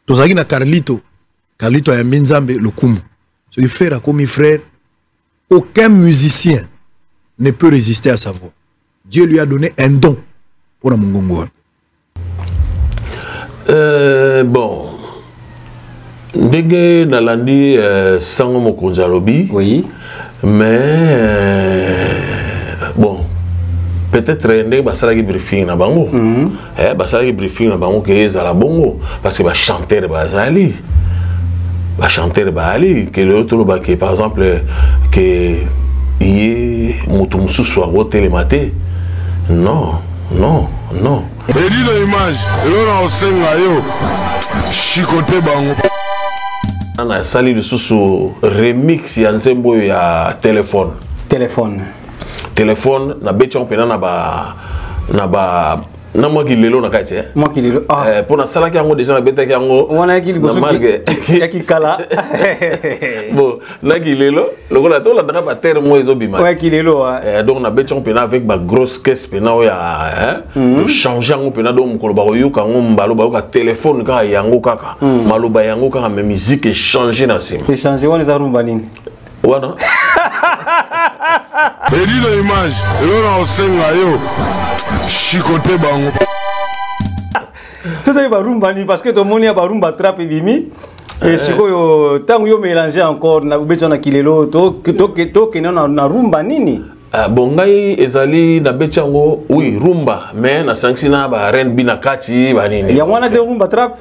Tozaki na Carlito a Minzambe le Kumu. Celui frère comme mes frères, aucun musicien ne peut résister à sa voix. Dieu lui a donné un don pour la Mongongo. Bon, ndenge nalandi sango mokonza lobi. Oui. Mais bon, peut-être ndenge basalaki briefing na bango. Basalaki briefing na bango ke ezala bongo parce que ba chanteur bazali. Ba chanteur baali que le autre ba que par exemple que yé mutu mususu a télématé. Non. Edi la image, elona osenga yo. Chikote bango. Ana sali lisusu remix ya nzembo ya téléphone na becha mpena na moi qui lelo na kati moi qui lelo pour na sala ki yango déjà na beta ki yango wana ki liboso ya ki kala bon na ki lelo lokola to la ndaka ba terme ezo bima ouais ki lelo donc na becha mpena avec ba grosse caisse pena ya de changer yango pena do mukolo ba yoka ngo mbalo ba yoka téléphone ka yango kaka maloba yango kaka mais musique changer na sima changer wana za rumba nini wana Edi la image, elona osenga yo. Chikote bango. Tout ça va rumba ni parce que tout le monde a rumba trap et bimi. Et siko tango yo mélanger encore na beto na kilelo to na rumba nini. Bon ngai ezali na bechango oui rumba mais na sanksina ba R&B na kati ba nini. Ya wana de rumba trap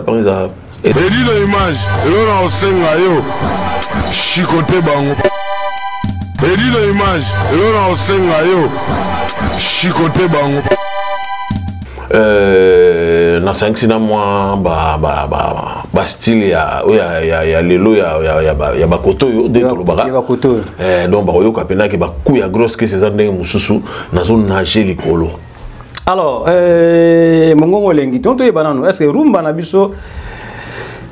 ngiza. Edi la image, elona osenga yo. Chikote bango. Edi la image, elona osenga yo. Chikote bango. Na sanksina moi ba style ya lelo ya bakoto yo de tolobaka ya bakoto donc ba yoka pena ke ba ku ya grosse que ces ndenge mususu na zone nager likolo. Alors mongongo lengi tonto e banano est-ce que rumba na biso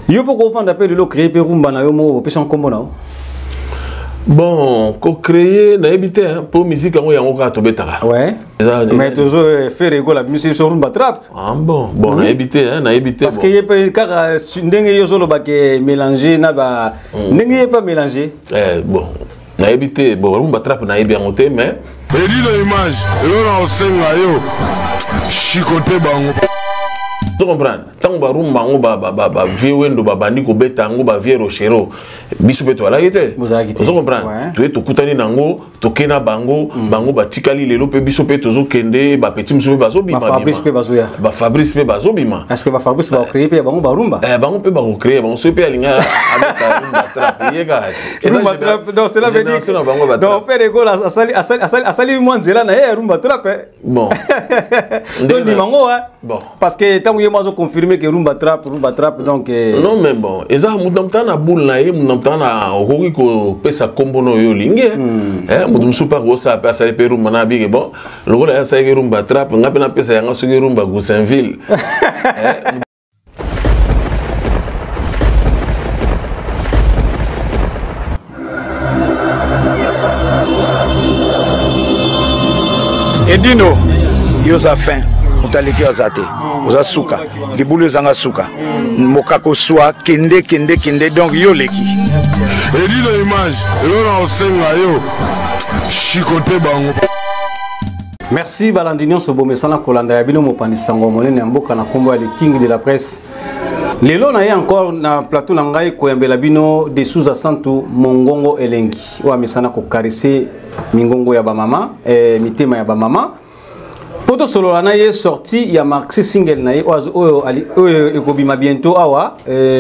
yo poko fanda pe de créer pe rumba na yo mo pe son kombo na bon ko créer na habité pour musique yango yango ka to betaka ouais mais toujours faire égo la musique sur rumba trap bon na habité parce que y peut car ndenge yo solo ba ke mélanger na ba ndenge pas mélanger bon na habité bon rumba trap na bien noté mais Edi la image elona osenga yo. Chikote bango. Tu comprends? Tant que rumba ngo ba vieux wendo ba bandi ko beta ngo ba vieux rochero biso beto ala yete. Tu comprends? Tu es to kutani nango to kena bango ba tikali lelo pe biso pe tozo kende ba petit muso ba zo bima. Ba Fabrice pe ba zo bima. Est-ce que ba Fabrice ba créer pe bango ba rumba? Bango pe ba ko créer bango so pe alinga avec rumba trap yega. Rumba trap donc cela veut dire donc faire égo la asali moi nzela na rumba trap. Bon. Donc di mango bon parce que tant que moi je confirmer que rumba trap donc non mais bon eza mudamtana boule na ye mudamtana okoki ko pesa kombo no yo linge mudum super ko sa pesa le peru mana bi bon lokola ya sa rumba trap ngape na pesa yanga soki rumba Goussainville Edino yoza fin mutaleki azate oza suka libulu ezanga suka mokako swa kende donc yo leki Edi la image elona osenga yo. Chikote bango. Merci Balandinion Sobomesana Kolanda ya bino mopandisango monene mboka na kombo ya le king de la presse. Lelo na ye encore na plateau na ngai koyambela bino de sous Santu mongongo elengi wa mesana ko caresser mingongo ya ba mama mitema ya ba mama. Poto solo na ye sorti ya maxi single na ye oyo ekobima bientôt awa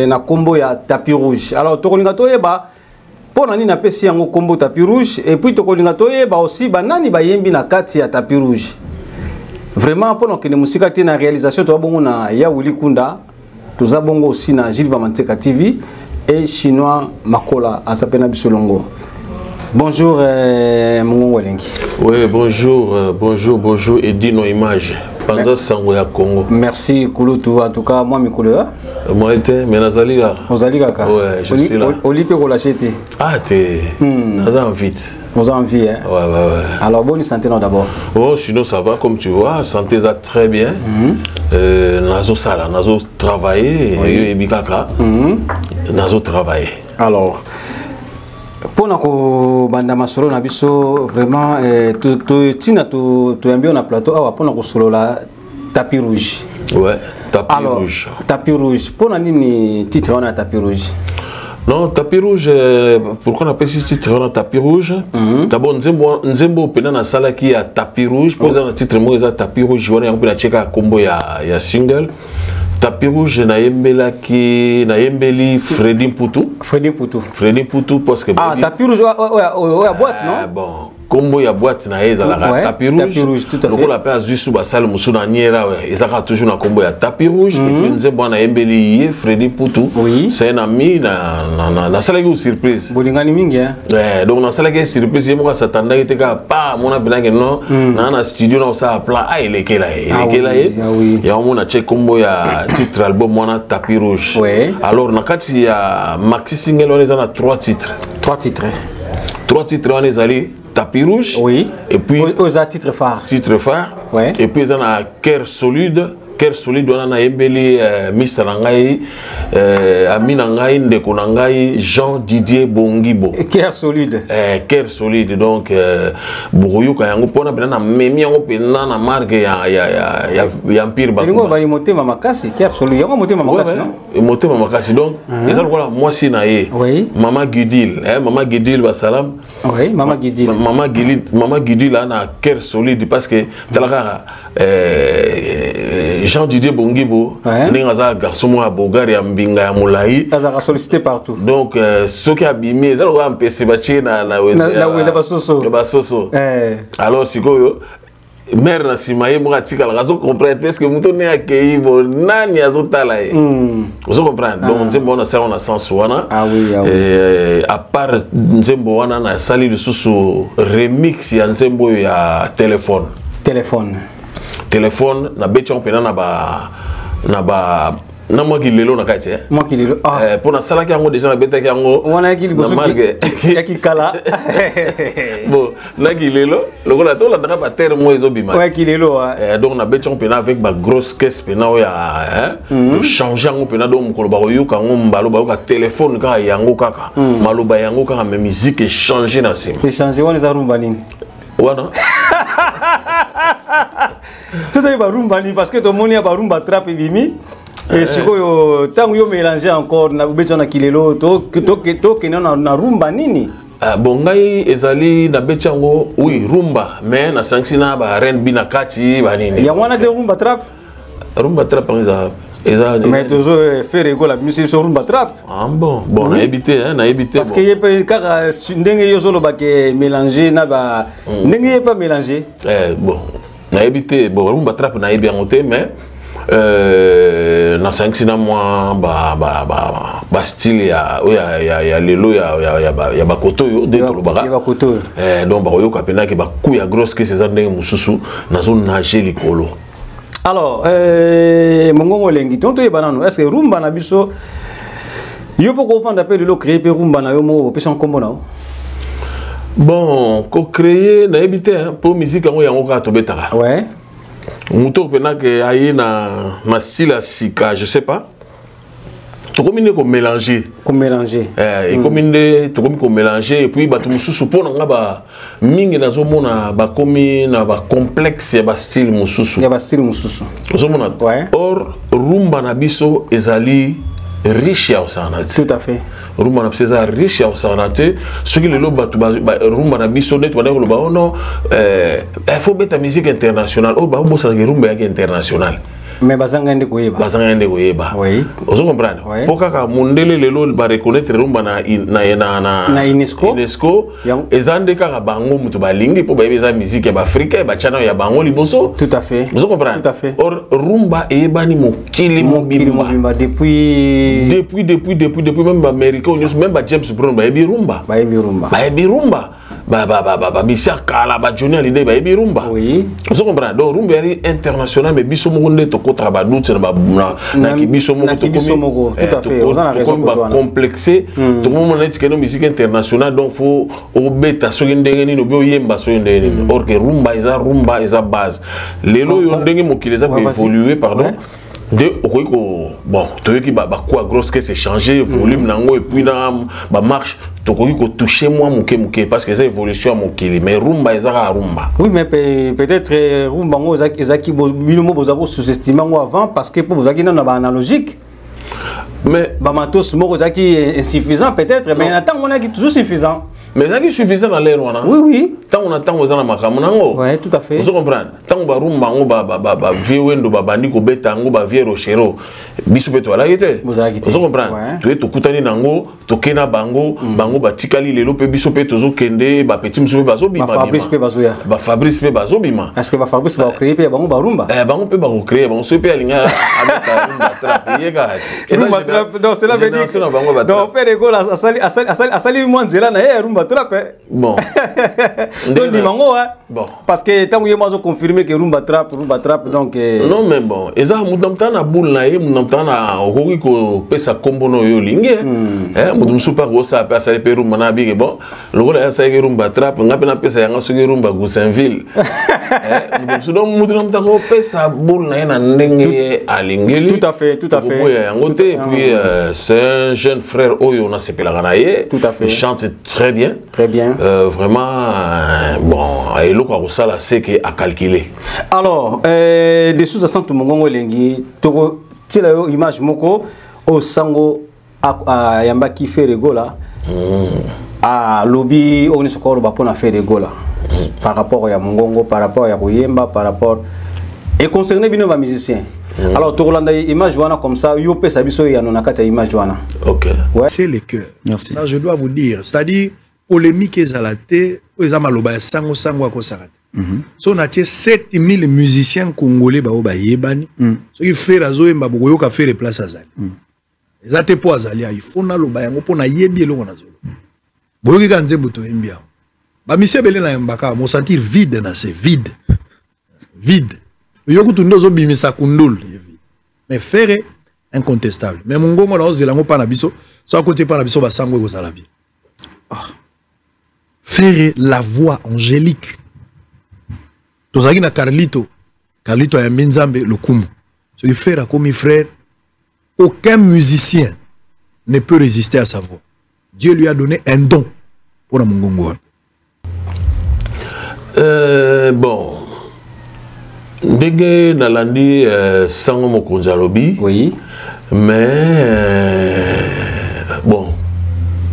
na kombo ya tapis rouge. Alors tokolinga toyeba pona nini apesi yango kombo tapis rouge et puis tokolinga toyeba aussi banani bayembi na kati ya tapis rouge. Vraiment pona kene musika te na réalisation to bongo na ya Willy Kunda toza bongo aussi na Gilles Vamanteka TV et chinois Makola asapena bisolongo. Bonjour mon Welengi. Oui, bonjour Edino Image. Panza Sango ya Congo. Merci Kouloutou en tout cas moi mi couleur. Moi était mais nazali là. Ozali kaka. Ouais, je suis là. Olipe ko lâcher té. Ah t'es. Naza vite. Vous avez envie, hein? Ouais. Alors, bonne santé d'abord. Oh, sinon ça va, comme tu vois, santé ça très bien. Nazo sala, nazo travailler, et bikaka, nazo travailler. Alors, pour nous, bandama solo na biso vraiment, tu aimes bien na plateau, ah, pour nous solo la tapis rouge. Ouais, tapis alors, rouge. Tapis rouge. Pour nous, ni titre on a tapis rouge. Non, tapis rouge, pourquoi on appelle ce titre on a tapis rouge? D'abord, nzembo pena na sala qui a tapis rouge, pour un titre moi ça tapis rouge, on a un peu la checker combo ya single. Tapis rouge na yembeli Freddy Mputu. Freddy Mputu parce que ah tapis rouge ouais boîte non? Bon. Combo ya boîte na eza la tapis rouge tout à fait. Lokola pe azusu ba sale musu na niera ouais ezaka toujours na combo ya tapis rouge et puis nzembo na yembeli ye Freddy Mputu. Oui. C'est un ami na sala ki surprise. Bolingani mingi hein. Ouais, donc na sala ki surprise yemo ka satanda ki teka pa mona binange non na studio na sa plan ah il est là oui. Ya mona check combo ya titre album mona tapis rouge. Ouais. Alors na kati ya maxi single on est na 3 titres. 3 titres on est allé tapis rouge. Oui. Et puis aux titres phare. Ouais. Et puis on a cœur solide on a embeli Mr Nangai Amina Ngai ndeko Nangai Jean Didier Bongibo. Cœur solide. Cœur solide donc buruyu ka yango pona bena na memi yango pena na marque ya empire ba. Ngo ba moté mama kasi cœur solide. Yango moté mama kasi non? Et moté mama kasi donc ezal quoi moi si na ye. Oui. Maman Guidil ba salam. Oui, Maman Guidil là na cœur solide parce que talaka Jean Didier Bongibo, un garçon à Bogar et à Mbinga à Moulaï. Il a sollicité partout. Donc, ce qui a abîmé, c'est un PC batché dans la Basoso. Alors, c'est quoi? Mère na simaye mo atika la raison comprendre est-ce que muto ne accueilli bon nani azotala vous comprenez donc nzembo na ça on a sens wana ah oui à part nzembo wana na sali le sous remix ya nzembo ya téléphone na becha on pena na ba na moi qui lelo na kati moi qui lelo ah pour na sala ki yango déjà na beta ki yango wana ki liboso ya ki kala bon na ki lelo lokola to la ndaka ba terre mo ezo bima ouais ki lelo donc na becha on pena avec ba grosse caisse pena ya de changer yango pena donc ko ba yoka ngo mbalo ba yoka téléphone ka yango kaka maloba yango kaka mais musique changer na sima changer wana za rumba nini wana tout ça ba rumba ni parce que to moni ba rumba trap bimi et sikoyo tangu yo mélanger encore na becha na kilelo to na rumba nini bon ngai ezali na becha ngo oui rumba mais na sanksina ba R&B na kati ba nini ya wana de rumba trap mais toujours faire école la musique sur rumba trap ah bon na éviter parce que yé kaka ndenge yo solo ba ke mélanger na ba ndenge yé pas mélanger bon na éviter bon rumba trap na bien monter mais na sanksina moi ba style ya lelo ya ba koto yo de tolobaka ya ba koto donc ba yo kapena ke ba ku ya grosse que ces ndenge mususu na zone nager likolo. Alors mongongo lengi tonto e banano est-ce que rumba na biso yo poko fanda pe de créer pe rumba na yo mo pe son kombo na bon ko créer na éviter pour musique yango yango ka to betaka ouais muto pena ke ayi na style sika je sais pas to combiner ko mélanger et combiner to ko mélanger et puis ba to mususu pona nga ba mingi nazo mona ba komi na ba complexe ya ba style mususu zo mona or rumba na biso ezali riche ya osanate tout à fait rumba na biso ezali riche ya osanate soki lelo bato rumba na biso net wana ko ba non faut beta musique internationale o ba bosa na rumba ya internationale mais bazanga ndeko yeba oui vous comprenez pourquoi ka mondele lelo ba reconnaître rumba na UNESCO ezande ka bango mutu balingi po ba yeba musique ya africain ba chana ya bango liboso tout à fait vous comprenez or rumba eyebani mokili mobimba depuis même ba américain même ba James Brown ba yebi rumba Bissa Kala, Johnny Hallyday, Baby Rumba. Oui. Vous comprenez? Donc, Rumba est international, mais Bisso Mogonde, Toko Trabadout, Bisso Mogo, tout à fait. Vous en avez raison. Complexé, tout le monde est une musique internationale, donc il faut obéir ce que or que Rumba est la base. Les lots, ils ont évolué, pardon. De bon, tu qui quoi grosse que c'est changé volume nango et puis dans marche tu ko toucher moi muke parce que c'est évolution mokili mais rumba ezaka rumba. Oui mais peut-être rumba ngo ezaki binomo bozako sous-estimer ngo avant parce que pour vous aki na analogique. Mais matos moko ezaki insuffisant peut-être mais attends on a qui toujours suffisant. Mais ça qui suffisant dans l'air wana. Oui oui. Tant on attend aux ana makamunango. Ouais, tout à fait. Vous comprenez? Tant ba rumba ngo ba viewendo ba bandi ko beta ngo ba viero chero. Biso beto ala yete. Vous comprenez? Tu es to kutani nango, to kena bango, bango ba tikali lelo pe biso pe tozo kende ba petit muso ba zo bima. Ba Fabrice pe bazoya. Ba Fabrice pe bazo bima. Est-ce que ba Fabrice va créer pe bango ba rumba? Bango pe ba créer, bango so pe alinga avec rumba trap yega. Rumba trap donc cela veut dire donc faire des goals asali moi nzela na rumba trap. Bon. Donc dimango bon parce que tant que moi je confirmer que rumba trap donc non mais bon eza mudamta na boule na ye mudamta na okoki ko pesa kombo no yo linge mudum super ko sa pesa le peru mana bi bon lokola ya sa ke rumba trap ngape na pesa yanga so ke rumba Goussainville mudum so donc mudamta ko pesa boule na ye na ndenge alingeli tout à fait yango te puis c'est un jeune frère oyo na sepela na ye tout à fait il chante très bien vraiment bon et le quoi ça là c'est que à calculer alors des sous à santo mongongo lengi to tila yo image moko au sango a yamba ki fait rigola a lobby on se ko ba pona faire rigola par rapport à mongongo par rapport à Koyemba par rapport et concerné bino ba musicien. Alors to rolanda image wana comme ça yo pesa biso ya nona kata image wana. OK. Ouais. C'est le cœur. Merci. Ça je dois vous dire, c'est-à-dire polémique ezalate oza maloba ya sango ko sarate. So na tie 7000 musiciens congolais ba yebani. So ki faire azoyemba bokoyo ka faire place azali. Ezate po azali il faut na loba yango po na yebi eloko na zolo. Boyoki ka nzembo to yembia. Ba misie bele na yembaka mo sentir vide na c'est vide. Vide. Yoku tundo zo bimisa kundul. Mais faire incontestable. Mais mon gongo na ozelango pa na biso, so côté pa na biso ba sango ko sala bi. Faire la voix angélique. Tozaki na Carlito ya Mbinzambe Lokumu. Ce qui fait comme frère, aucun musicien ne peut résister à sa voix. Dieu lui a donné un don pour Mungongo. Bon. Ndenge nalandi sango mokonza lobi. Oui. Mais bon.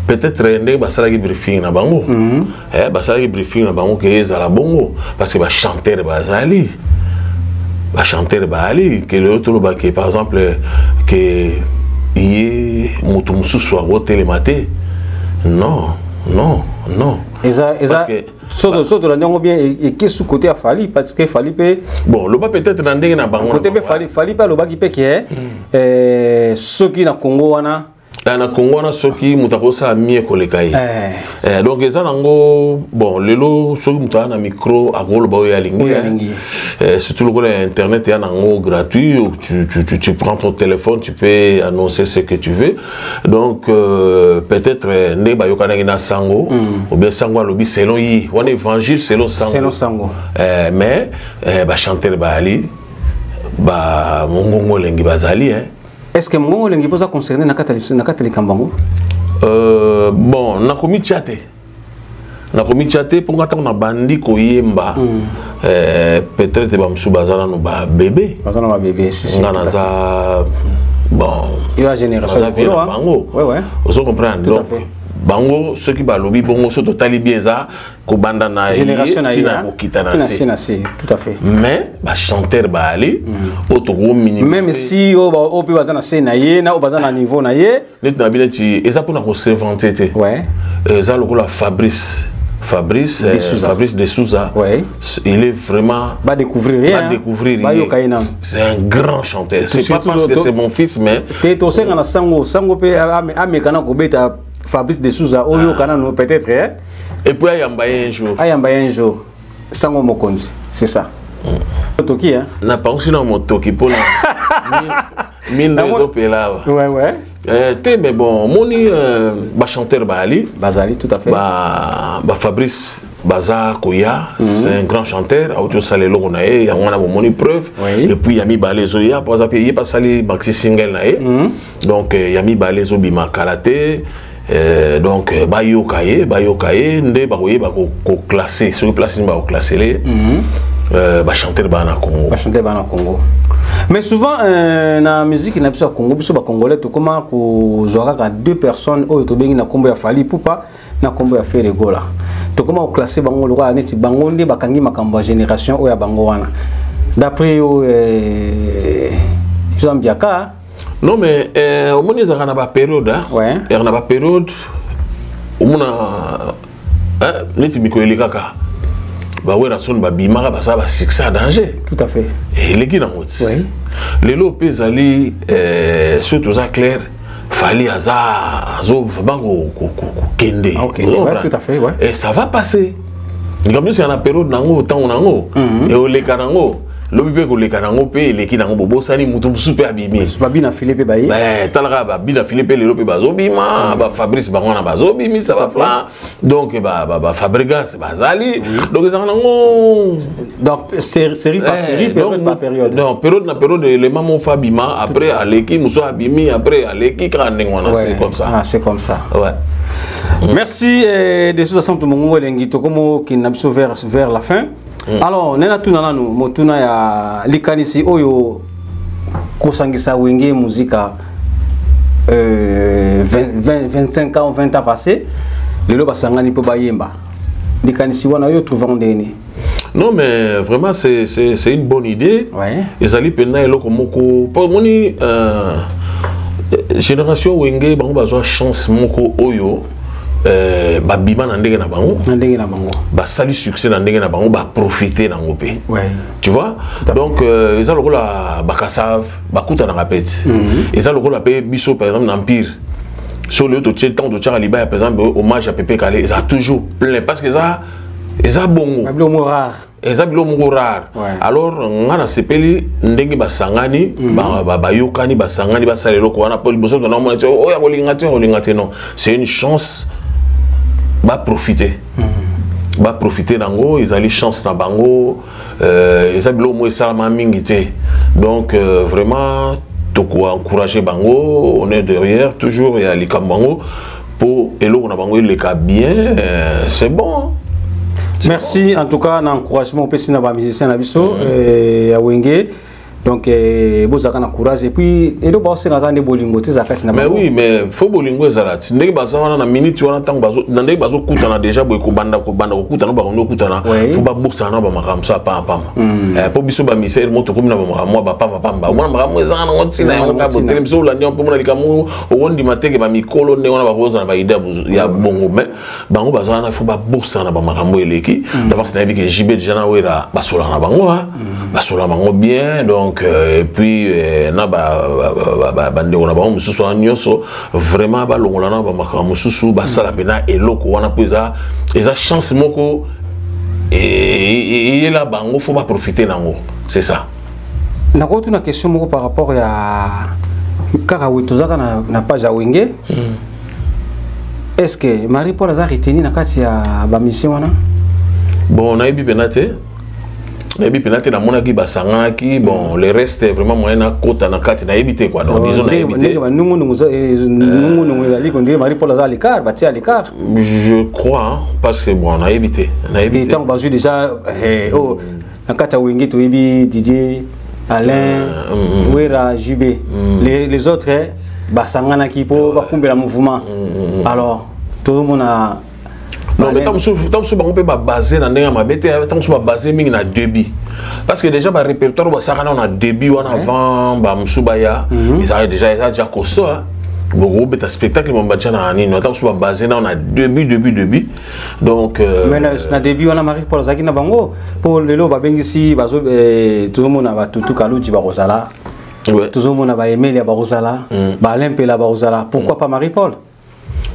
Peut-être ndenge basalaki briefing na bango. Basalaki briefing na bango ke ezala bongo parce que ba chanteur bazali. Ba chanteur bali que le autre ba que par exemple que yé mutu mususu abo télématé. Non. Parce que Soto la ndongo bien et qui sous côté à Fali parce que Fali peut bon le pas peut-être ndenge na bango côté Fali pas le ba qui peut qui est ceux qui na Congo wana na Congo na soki mutakosa mie kolekai donc eza nango bon lelo soki muta na micro akolo ba ya lingi surtout le côté internet ya nango gratuit tu prends ton téléphone tu peux annoncer ce que tu veux donc peut-être ne ba yokana na sango ou bien sango lobi selon yi on évangile selon sango mais ba chanter ba ali ba mongongo lengi bazali Est-ce que mon lengi posa concerné na katali kambango? Bon, na komi chaté pour ngata na bandi koyemba. Peut-être ba msu bazana no ba bébé. Bazana ba bébé si. Ngana za bon. Il y a génération de bango. Ouais. Vous comprenez donc. Bango ceux qui ba lobby bongo so totali bieza ko banda na génération na tina kokita na c'est tout à fait mais ba chanteur ba ali otoko minimum même si o pe bazana scène na ye na o bazana niveau na ye net na bileti eza pona ko se vanter te ouais eza lokola Fabrice de Souza ouais il est vraiment va découvrir c'est un grand chanteur c'est pas parce que c'est mon fils mais te to senga na sango pe amekana ko beta Fabrice de Souza Oyo Kanano peut-être hein. Et puis ayamba un jour. Ayamba un jour. Sango Mokonzi, c'est ça. Toki hein. Na pas aussi dans mon toki pour la mine des opéras. Ouais. Mais bon, moni chanteur Bali. Bazali, tout à fait. Fabrice Baza Koya, c'est un grand chanteur. Auto salelo on a moni preuve. Et puis Yami Balezo ya pour ça payer pas sali maxi single nae. Donc Yami Balezo bima karaté. Donc bayo kaye ndé bakoye bako classer sur place ba classer les chanteur bana Congo. Mais souvent dans la musique na biso Congo biso ba congolais to comment ko zoaka deux personnes o to bengi na kombo ya Fally Ipupa na kombo ya Ferregola to comment classer bango lokwa neti bango ndé bakangi makambo génération o ya bango wana d'après Zambiaka. Non mais au moins ils ont une période ouais. Il y a une période où on a neti mikoeli kaka ba wera son ba bimaka ba ça ba succès danger. Tout à fait. Et les qui dans route. Oui. Les lopez ali surtout ça clair Fally azo vraiment kende. OK, ouais, tout à fait, ouais. Et ça va passer. Comme si y a une période nango temps nango et au le karango lobi ko le kanango pe le ki nango bobo sani mutu super abimi ba bina Philippe baye talaka ba bina Philippe le lobi bazobima ba Fabrice bangona bazobimi ça va plan donc ba Fabregas bazali donc ça nango donc série par série période par période donc période na période les mamans fabima après aleki muso abimi après aleki kanengona c'est comme ça. Ah c'est comme ça. Ouais. Merci de sous assemblée mongo lengi to comme qui n'a biso vers la fin. Alors nena tuna nanu motuna ya likanisi oyo kosangisa wenge muzika 25 ans 20 ans passés lelo basangani po bayemba likanisi wana yo trouvant ndeni. Non mais vraiment c'est une bonne idée. Ouais. Ezali pena eloko moko pour moni génération wenge bango bazwa chance moko oyo babima na ndenge na bango ba sali succès na ndenge na bango ba profiter na ngopé. Ouais. Tu vois? Donc ils ont le la bakasav bakuta na rapet. Ils ont le la pe biso par exemple empire. Sur le tout temps de Charles Liba par exemple hommage à Pepe Kale, ils ont toujours plein parce que ça ils ont bongo. Babilo rare. Ils ont bilo rare. Alors ngana sepeli ndenge basangani ba yokani basangani basale loko wana poli boso na mo oh ya bolingate non. C'est une chance va profiter. Va profiter d'ango, ils ont les chances na bango, ils ont moins ça mingité. Donc vraiment toko encourager bango, on est derrière toujours il y a les cambango pour elo on a bango les cas bien, c'est bon. Merci bon. En tout cas l'encouragement au pesina ba musicien na biso ya wenge. Donc bozaka na courage et puis elo ba osenga kande bolingo te zakati na. Mais oui mais faut bolingo ezalati ndenge bazana na minute wana tango bazo ndenge bazo kutana déjà boy ko banda kutana ba kono kutana faut ba boxana ba makamsa pa po biso ba misère moto komina ba makamwa ba pamba mwana makamwa ezana ngoti na yango ka botere biso la ndio pomona likamu owondi mateke ba mikolo ndenge wana ba boza na ba idea ya bongo mais bango bazana faut ba boxana ba makamwa eleki d'abord c'est que JB déjà na wera basola na bango basola bango bien donc et puis na bande on a ba mususu anyoso vraiment ba longola na ba maka mususu ba sala pena eloko wana poza eza chance moko et là bango faut pas profiter nango c'est ça. Na ko tuna question moko par rapport ya kaka wetozaka na page ya wenge. Est-ce que Marie Paul a retenu na kati ya ba mission wana? Bon na ebi penate mais bien peut-être na mona ki basanga ki bon le reste est vraiment moyen na kota na kati na éviter quoi donc disons na éviter je crois parce que bon na éviter tant que déjà oh na kata wingi to ibi DJ Alain Wera JB les autres basanga na ki po bakumbela mouvement alors tout le monde a. Non, mais tant que on peut baser dans les mabete, tant que baser mingi na débit. Parce que déjà, le répertoire, on a débit, on avant, Msoubaya, ils ont déjà costaud. Beaucoup de spectacles, on va dire, tant que baser, on a débit. Donc. Mais na débit, on a Marie Paul Zaki na bango. Pour le lot, ici, tout le monde a tout Kalouji Barosala. Tout le monde a Emilia Barosala. Alain Pela Barosala. Pourquoi pas Marie Paul?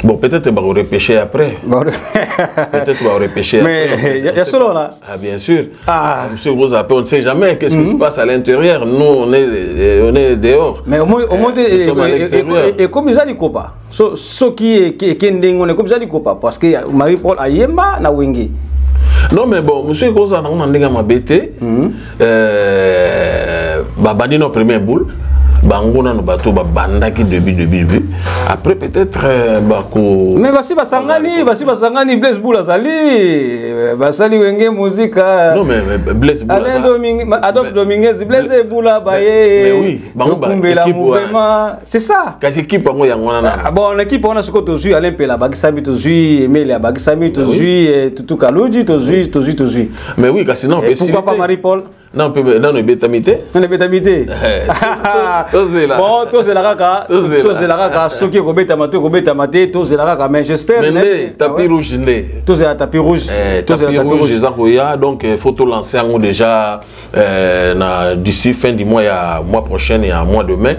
Bon, peut-être qu'on va repêcher après. Peut-être qu'on va repêcher après. Mais il y a solo là. Ah, bien sûr. Monsieur Rosapé, on ne sait jamais qu'est-ce qui se passe à l'intérieur. Nous, on est dehors. Mais au moins, et comme ils ont dit quoi, ce qui est on est comme ça dit quoi, parce que Marie-Paul Ayemba na Wengi. Non, mais bon, monsieur Rosapé, on a dit ma bête. Babani nos première boule. Bangona no bateau banda qui début après peut-être bako mais basi basangani Blaise Boula sali basali wenge musique non mais Blaise Boula Alain Domingue Adolphe Dominguez Blaise Boula baye mais oui bango mouvement c'est ça kasi équipe ngo yangona na bon l'équipe on a ce que to jouer Alain Pela Bagisami to jouer Emile Bagisami to jouer Tutu Kaluji to jouer mais oui kasi non pourquoi pas Marie-Paul non le bétamité non le bétamité bon tous c'est la kaka ceux qui kobeta maté tous c'est la kaka mais j'espère mais tapis rouge tous c'est la tapis rouge donc il faut tout lancer en déjà d'ici fin du mois mois prochain et à mois de mai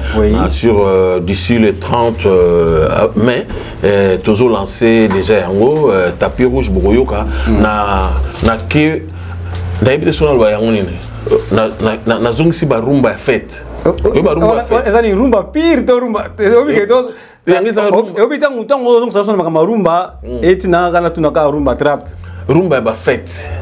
sur d'ici le 30 mai toujours lancer déjà en haut tapis rouge Boroyoka na que d'habitude sur le na zongisi ba rumba fête ba rumba fête ezali rumba pire to rumba obita mutango zongisa sona makama rumba etina kana tunaka rumba trap rumba ba fête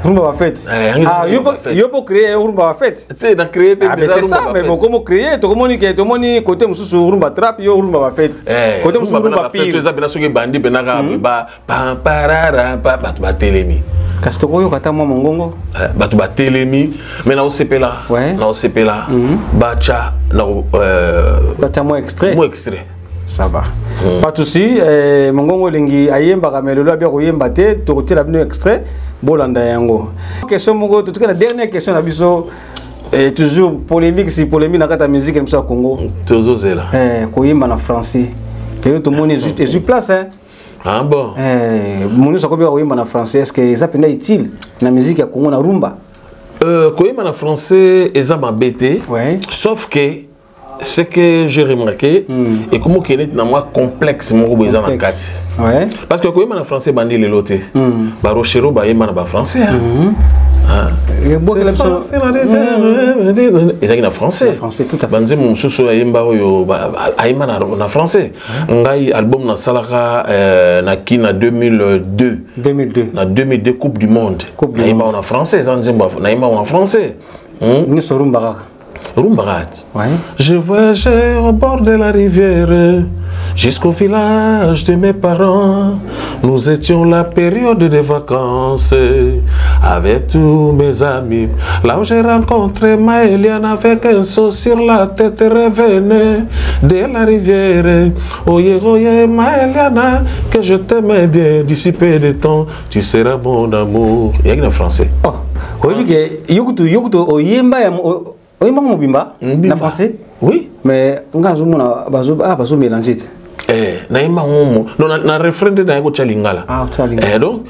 yopo créer rumba ba fête na créer c'est ça mais bon comment créer to moni côté mususu rumba trap yo rumba ba fête côté mususu rumba pire to zabina soki bandi benaka ba parara ba telemi kasi toko yo kata mwa mongongo bato ba telemi mais na osepela bacha na bacha mo extrait ça va pas de souci mongongo lingi ayemba kamelelo bien koyemba te to kotela bino extrait bolanda yango question moko to la dernière question na biso toujours polémique na kata musique na biso ya Congo toujours zela koyemba na français pero to moni juste place hein. Ah bon. Mon ça combien koyemba na français est-ce que ça peut être utile na musique ya Congo na rumba koyemba na français eza mabete sauf que ce que j'ai remarqué et comment qu'il est na moi complexe mon besoin na kati parce que koyemba na français bandi le loté ba rochero ba yemba na ba français et bon que français na français tout à fait banze mon soso yemba yo ayemba na français ngai album na salaka na kina 2002 na 2002 coupe du monde na yemba en français zanzemba na yemba en français ni so rumba Rumbarat. Je voyageais au bord de la rivière jusqu'au village de mes parents. Nous étions la période des vacances avec tous mes amis. Là où j'ai rencontré Maëliane avec un seau sur la tête revenait de la rivière. Oye, oye, Maëliane, que je t'aimais bien d'ici peu de temps. Tu seras mon amour. Il y a un français. Oh, yokutu oyemba oui, maman Bimba, na français. Oui. Mais on a bazo mélanger. Naïma on non na refrain de na ko chalingala. Donc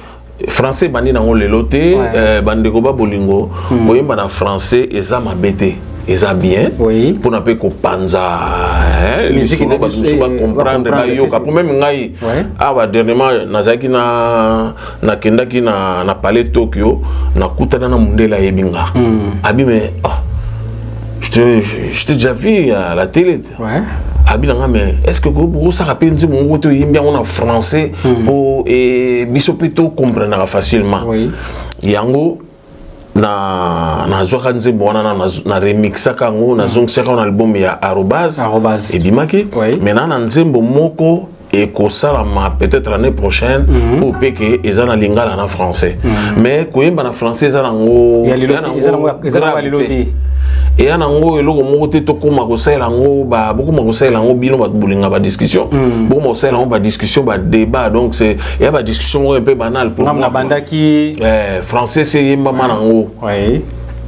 français bandi na le loté bandi ko ba bolingo oyemba na français eza mabete eza bien pour na pe ko panza musique na ba comprendre ba yo ka pour même ngai awa dernièrement nazaki na kendaki na palais Tokyo na kutana na mundela yebinga abi mais je t'ai déjà vu à la télé. Mais est-ce que vous savez que mon côté il bien en français pour et bisopeto comprendre facilement. Yango na zokanze bona na remixa kango na zongsa un album ya arobase et bimaki mais na nzembo moko et kosalama peut-être l'année prochaine au peke ezana lingala na français mais koyemba na français ezana ngo et en ango eloko moko te to koma ko sala ngo ba beaucoup mo ko sala ngo bino ba bulinga ba discussion beaucoup mo sala ngo ba discussion ba débat donc c'est il y a ba discussion un peu banale pour na banda ki français c'est yemba manango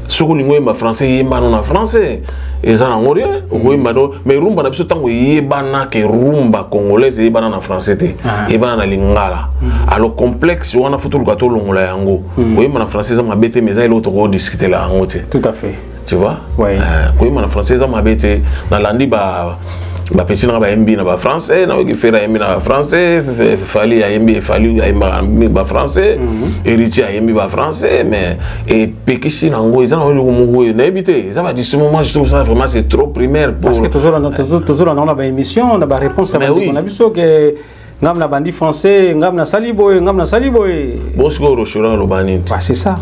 soko lingo yemba français yemba na français ezana ngo rien mais rumba na biso tango yeba na ke rumba congolaise yeba na français te yeba na lingala alors complexe wana futu ka to longola yango yemba na français za mabete mais za eloko to discuter la yango te tout à fait. Tu vois? Oui. En français, ça m'a bêté. Dans l'andi, ba petit na ba yembi na ba français na ki fera yembi na ba français fali ya yembi fali ya ba français héritier ya yembi ba français mais et pekisi na ngo ils ont le mongo na éviter ça va dire ce moment je trouve ça vraiment c'est trop primaire pour parce que toujours on a ba émission on a ba réponse on a biso que ngam na bandi français ngam na saliboy bon ce au restaurant lobani c'est ça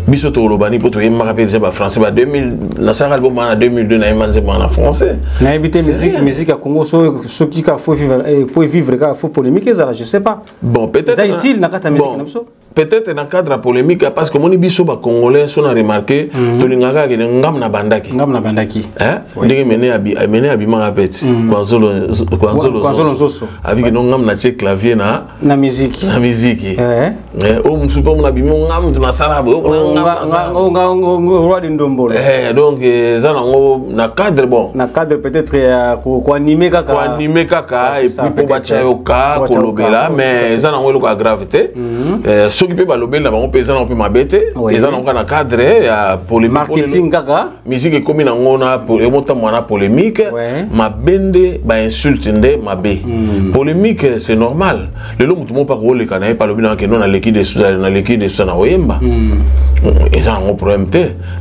biso to lobani poto yemma rappel déjà ba français ba 2000 na sa album en 2002 na yemma nze en français na éviter musique à Congo so qui ka faut vivre ka faut polémique ça je sais pas bon peut-être ça utile na kata musique na biso peut-être dans cadre polémique parce que mon biso ba congolais sont a remarqué to lingaka ke ngam na bandaki hein ndenge mené abi ma rapet kwanzolo soso abi ke ngam na che clavier na musique o msupo na bi ngam na sala roi de ndombolo donc ça na cadre bon na cadre peut-être ko animer kaka et puis pour bachayoka kolobela mais ça na ngolo ka gravité ceux qui peuvent lobby là on peut ça on peut m'abêter ils ont un cadre ya polémique marketing kaka musique comme na ngona pour monter mona polémique ma bende ba insulte nde mabe polémique c'est normal le long tout monde pas rôle kana pas lobby na que non na l'équipe de na oyemba ils ont un problème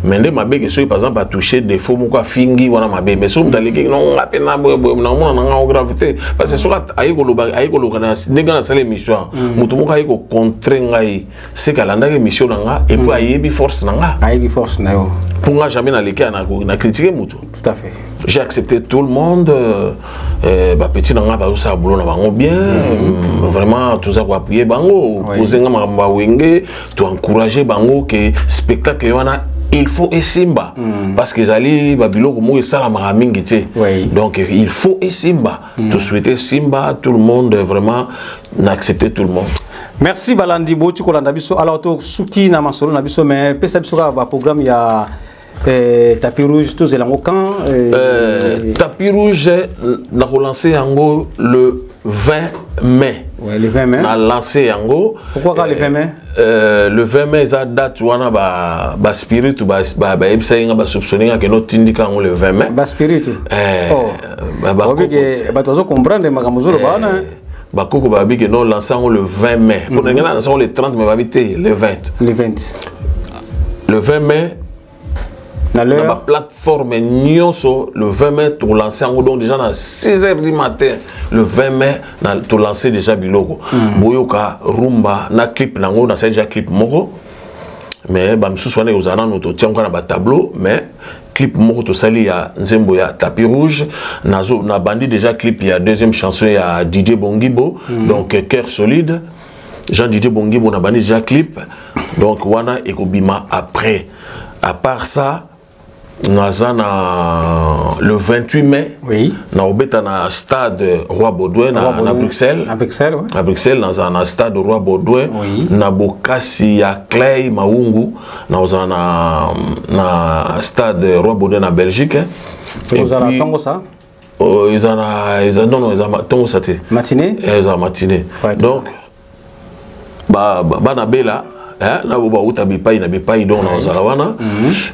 mais nde mabe que ceux par exemple a touché des faux moko fingi wana mabe mais so dans l'équipe non appel na na gravité parce que soit ayi ko kana ndenge na sala émission mutu moko ayi ko contrer ngai c'est qu'alanda émission nanga et puis ayebi force nanga yo pour nga jamais na leki na critiquer mutu tout à fait j'ai accepté tout le monde ba petit nanga ba usa boulot na bango bien vraiment tout ça ko appuyer bango poser nga ma wenge to encourager bango que spectacle wana il faut esimba parce que zali babilo ko mo sala mingi té donc il faut esimba tout souhaiter simba tout le monde vraiment n'accepter tout le monde. Merci Balandi Botu kolanda biso alors to suki na masolo na biso mais pesa biso ka ba programme ya tapis rouge tous elango quand tapis rouge na relancer yango le 20 mai. Ouais, le 20 mai. On a lancé yango. Pourquoi quand le 20 mai? Le 20 mai ça date wana ba spirit ba ebisa nga ba soupçonner que no tindika ngo le 20 mai. Ba spirit. Ba tozo comprendre makamuzolo bana. Ba koko ba bi que non lançant le 20 mai. Pour nga lançant le 30 mai ba bité le 20. Le 20. Le 20 mai. Dans la plateforme Nyonso, le 20 mai, tu lances donc déjà à 6h du matin, le 20 mai, tu lances déjà Biloko. Boyoka, Rumba, na clip, nango, na déjà clip moko. Mais, bah, monsieur Soane, aux années, nous tiens encore un tableau, mais clip moko, tu sali, il y a Nzembo, il y a Tapis Rouge, na bandi déjà clip, il y a deuxième chanson, il y a Didier Bongibo, donc Cœur Solide. Jean-Didier Bongibo, na bandi déjà clip, donc Wana et Kobima après. À part ça, le 28 mai, nous avons un stade Roi Baudouin à Bruxelles. À Bruxelles, oui. À Bruxelles, nous avons un stade Roi Baudouin. Nous avons Kassi à Clay, Maungu. Nous avons un stade Roi Baudouin en Belgique. Vous avez un ça? Ils ont matinée. Ils ont matinée. Donc, Banabela. Na boba uta bipai na bipai donc na zalawana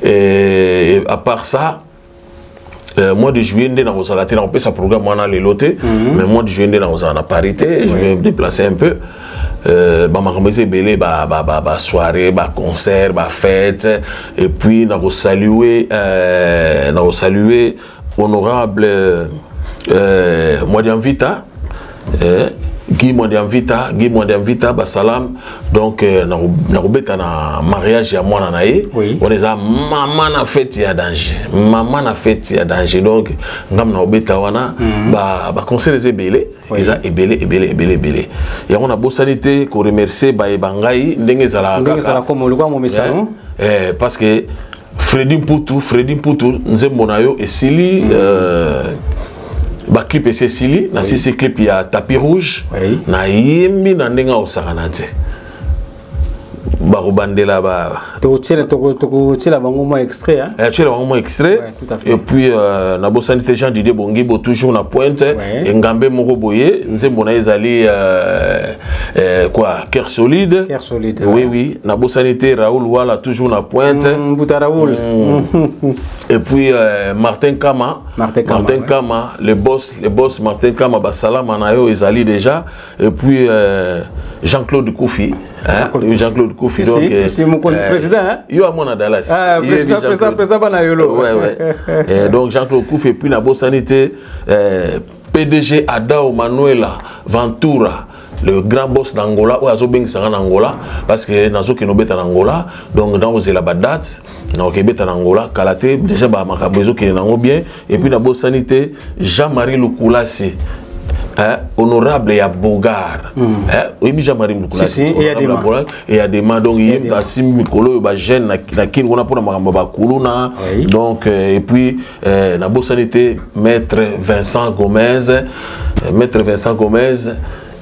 et à part ça mois de juillet ndé na ozalate na on peut sa programme wana le loté mais mois de juillet ndé na ozana parité je vais me déplacer un peu ba makamese belé ba soirée ba concert ba fête et puis na saluer honorable Mwadiamvita Guy Mwadiamvita Basalam donc na robeta na mariage ya mwana na ye on les a maman na fête ya danger donc ngam na robeta wana ba concert les ebele ils a ebele ya on a beau sanité ko remercier ba ebangai ndenge zala comme le mo mesano parce que Freddy Mputu nzembo na yo esili ba clip et Cécilie na si clip il y a Tapis Rouge na yembi na ndenga osakanate ba robandela ba to tshela bango mo extrait hein tshela bango mo extrait et puis na bosanité Jean Didier Bongibo toujours na pointe et ngambe moko boye nzembo na ezali quoi Cœur Solide oui na bosanité Raoul Wala toujours na pointe Mbuta Raoul et puis Martin Kama Martin Kama, le boss Martin Kama, Salama Nayo, Ezali déjà, et puis Jean-Claude Koufi. Jean-Claude Koufi, donc. C'est mon président, hein? Yo à mon Adalas. Président Banayolo. Ouais. Donc Jean-Claude Koufi, et puis Nabo Sanité, PDG Adao Manuela Ventura. Le grand boss d'Angola, ou Azobeng sera en Angola, parce que Nazo Kenobet en Angola, donc dans la date, dans Québec en Angola, Kalate, déjà, Makabozo qui est bien, et puis Nabo Sanité, Jean-Marie Lukulasi, honorable et à Bogar. Oui, Jean-Marie Lukulasi, et à Dema, donc il y a Sim Mikolo, il y a Jeanne, on a pour la Kuluna, donc, et puis Nabo Sanité, Maître Vincent Gomez,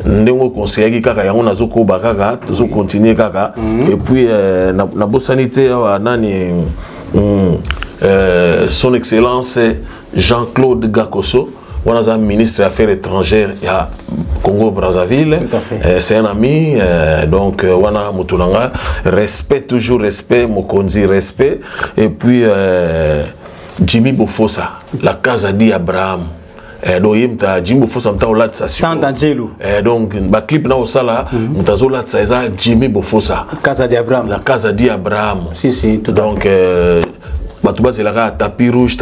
ndenge conseiller kaka yango nazoko bakaka tozo continuer kaka et puis na bosanité nani son excellence Jean-Claude Gakoso on a un ministre des Affaires étrangères à Congo Brazzaville, c'est un ami donc on a mutulanga respect toujours respect mokonzi respect et puis Jimmy Bofosa la casa di Abraham. Donc Jimmy Bofosa mta Sandangelo. Donc ba clip na osala mtazo la tsaisa Jimmy Bofosa Casa di Abraham. La casa di Abraham. Si tout donc batuba c'est la tapis rouge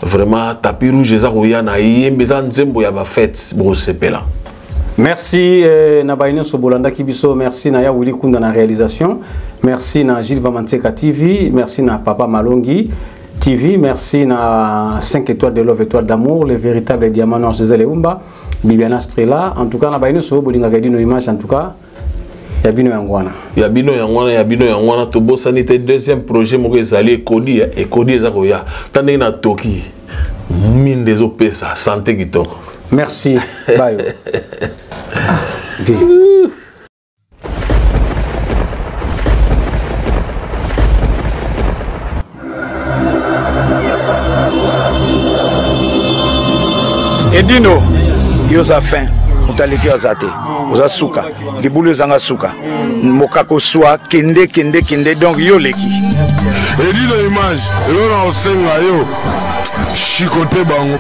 vraiment tapis rouge eza koya na yembeza nzembo ya ba fête bo sepela. Merci Nabaino Sobolanda Kibiso, merci na Willy Kunda na réalisation, merci na Gilles Vamanteka TV, merci na Papa Malongi TV, merci na 5 étoiles de love, étoiles d'amour, les véritables diamants noirs José Leumba, Bibiana Strela. En tout cas, na baino so bolinga gadi no image en tout cas. Yabino Yangwana to bossa nité deuxième projet moko ezali Ekodi ezakoya. Tandé na Toki. Mine des opesa santé kitoko. Merci. Bye. Edino, yoza fin, utaliki azate, oza suka, libulu zanga suka, mokako soa, kende, donc yo leki. Edino image, yo na osenga yo, chikote bango.